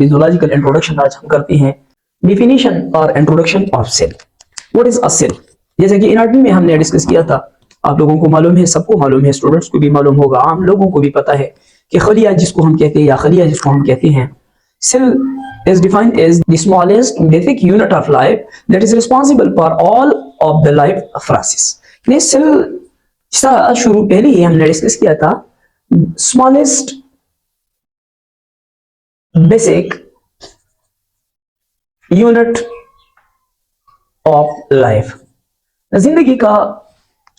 Physiological introduction आज हम करते हैं। डिफिनीशन और introduction of cell. What is a cell? जैसे कि एनाटॉमी में हमने डिस्कस किया था, आप लोगों को मालूम है, सबको मालूम है, स्टूडेंट्स को भी मालूम होगा, आम लोगों को भी पता है कि खलिया जिसको हम कहते हैं या खलिया जिसको हम कहते हैं, cell is defined as the smallest basic unit of life that is responsible for all of the life process। ये सेल का शुरू पहले ही हमने डिस्कस किया था, smallest basic unit of life, जिंदगी का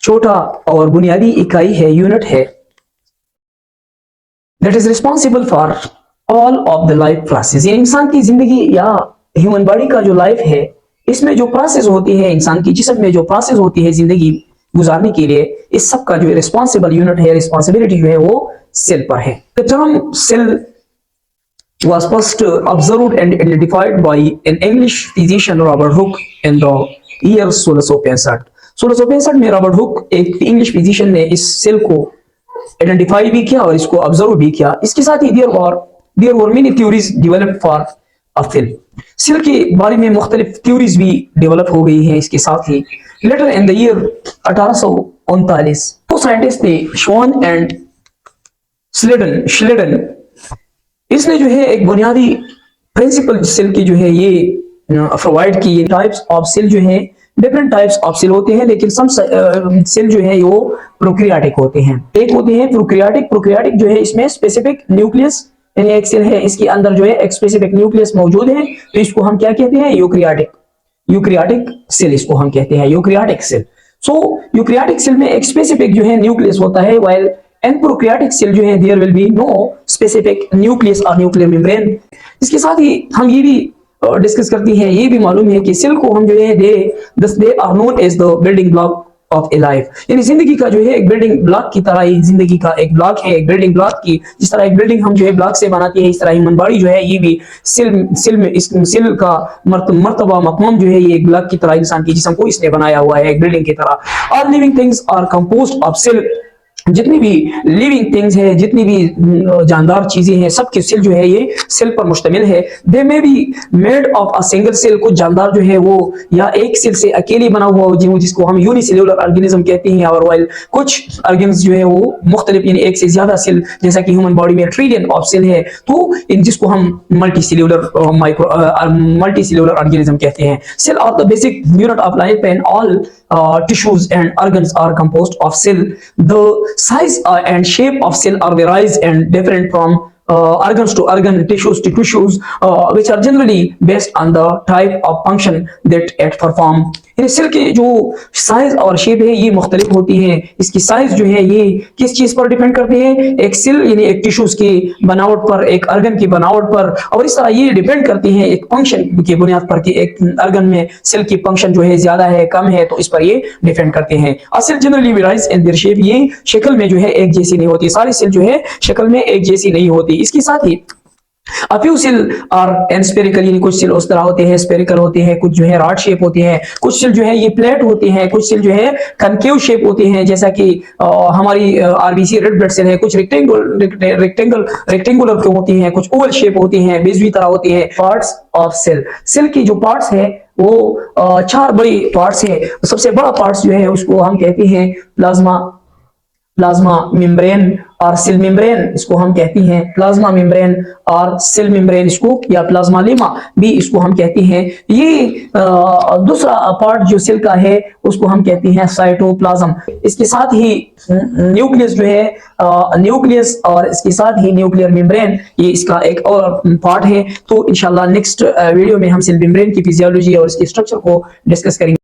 छोटा और बुनियादी इकाई है, यूनिट है, that is responsible for all of the life process. ये इंसान की जिंदगी या ह्यूमन बॉडी का जो लाइफ है, इसमें जो प्रोसेस होती है, इंसान की जिस्म में जो प्रोसेस होती है जिंदगी गुजारने के लिए, इस सब का जो रिस्पॉन्सिबल यूनिट है, रिस्पॉन्सिबिलिटी जो है वो सेल पर है। The term cell was first observed and identified by an English physician Robert Hooke in the year 1665। 1665 में रॉबर्ट हुक, एक इंग्लिश फिजिशियन, ने इस सेल को आइडेंटिफाई भी किया और इसको ऑब्जर्व भी किया। इसके साथ ही there were many theories developed for a cell. Cell के बारे में मुख्तलिफ थ्योरीज भी डेवलप हो गई हैं। इसके साथ ही लेटर इन द ईयर 1839 दो साइंटिस्ट थे, श्वान एंड श्लेडन, इसने जो है एक बुनियादी प्रिंसिपल सेल की जो है ये प्रोवाइड की। टाइप्स ऑफ सेल जो है, डिफरेंट टाइप्स ऑफ सेल होते हैं, लेकिन सम सेल जो है वो प्रोकैरियोटिक होते हैं। एक होते हैं प्रोकैरियोटिक जो है, इसमें स्पेसिफिक न्यूक्लियस, यानी एक सेल है, इसके अंदर जो है एक स्पेसिफिक न्यूक्लियस मौजूद है, तो इसको हम क्या कहते हैं? यूकैरियोटिक सेल, इसको हम कहते हैं यूकैरियोटिक सेल। सो यूकैरियोटिक सेल में एक स्पेसिफिक जो है न्यूक्लियस होता है, व्हाइल एन प्रोकैरियोटिक सेल जो है there will be no specific nucleus और न्यूक्लियर मेम्ब्रेन। इसके साथ ही हम ये भी डिस्कस करती हैं, ये भी मालूम है कि सेल को हम जो है they are known as the building block of a life, यानी जिंदगी का जो है एक बिल्डिंग ब्लॉक की तरह ही जिंदगी का एक ब्लॉक है, एक बिल्डिंग ब्लॉक की। जिस तरह एक बिल्डिंग हम जो है ब्लॉक से बनाती है, इस तरह ह्यूमन बॉडी जो है ये भी सेल में इस सेल का मर्तबा मकमम जो है ये एक ब्लॉक की तरह इंसान की जिस्म को इसने बनाया हुआ है, एक बिल्डिंग की तरह। All living things are composed of cell. जितनी भी लिविंग थिंग्स है, जितनी भी जानदार चीजें हैं, सबके सेल जो है ये सेल पर मुश्तमिल है। They may be made of a single cell. कुछ जानदार जो है वो या एक सेल से अकेले बना हुआ हो, जिसको हम यूनिसेल्युलर ऑर्गेनिज्म कहते हैं, और वाइल कुछ ऑर्गेन्स जो है वो मुख्तलिफ, यानी एक से ज्यादा सेल, जैसा कि ह्यूमन बॉडी में ट्रिलियन ऑफ सेल है, तो इन जिसको हम मल्टीसेल्युलर ऑर्गेनिज्म कहते हैं। Cell of the basic unit of life and all tissues and organs are composed of cell. The size and shape of cell are varies and different from organs to organ, tissues to tissues, which are generally based on the type of function that it perform। Cell की जो size और shape है ये मुख्तलिफ होती है। इसकी size जो है ये किस चीज पर डिपेंड करती है? एक सेल यानी एक टिश्यूज की बनावट पर, एक ऑर्गन की बनावट पर, और इस तरह ये डिपेंड करती है एक फंक्शन की बुनियाद पर कि एक ऑर्गन में सेल की फंक्शन जो है ज्यादा है, कम है, तो इस पर ये डिपेंड करते हैं। और cell generally varies in their shape, ये शक्ल में जो है एक जैसी नहीं होती, सारी सेल जो है शक्ल में एक जैसी नहीं होती। इसके साथ ही A few cell are spherical, यानी कुछ सेल उस तरह होते हैं, स्पेरिकल होते हैं, कुछ जो है रॉड शेप होते हैं, कुछ सेल जो है ये प्लेट होते हैं, कुछ सेल जो है कनकेव शेप होते हैं, जैसा कि हमारी आरबीसी रेड ब्लड सेल है, कुछ रेक्टेंगुलर के होती हैं, कुछ ओवल शेप होती हैं, बेजवी तरह होती है। पार्ट्स ऑफ सेल, सेल की जो पार्ट्स है वो चार बड़ी पार्ट्स है। सबसे बड़ा पार्ट्स जो है उसको हम कहते हैं प्लाज्मा मेम्ब्रेन और सेल मेम्ब्रेन, इसको हम कहती हैं प्लाज्मा मेम्ब्रेन और सेल मेम्ब्रेन, इसको या प्लाज्मा लेमा भी इसको हम कहते हैं। ये दूसरा पार्ट जो सेल का है उसको हम कहते हैं साइटोप्लाज्म। इसके साथ ही न्यूक्लियस जो है, न्यूक्लियस और इसके साथ ही न्यूक्लियर मेम्ब्रेन, ये इसका एक और पार्ट है। तो इंशाल्लाह नेक्स्ट वीडियो में हम सेल मेम्ब्रेन की फिजियोलॉजी और इसके स्ट्रक्चर को डिस्कस करेंगे।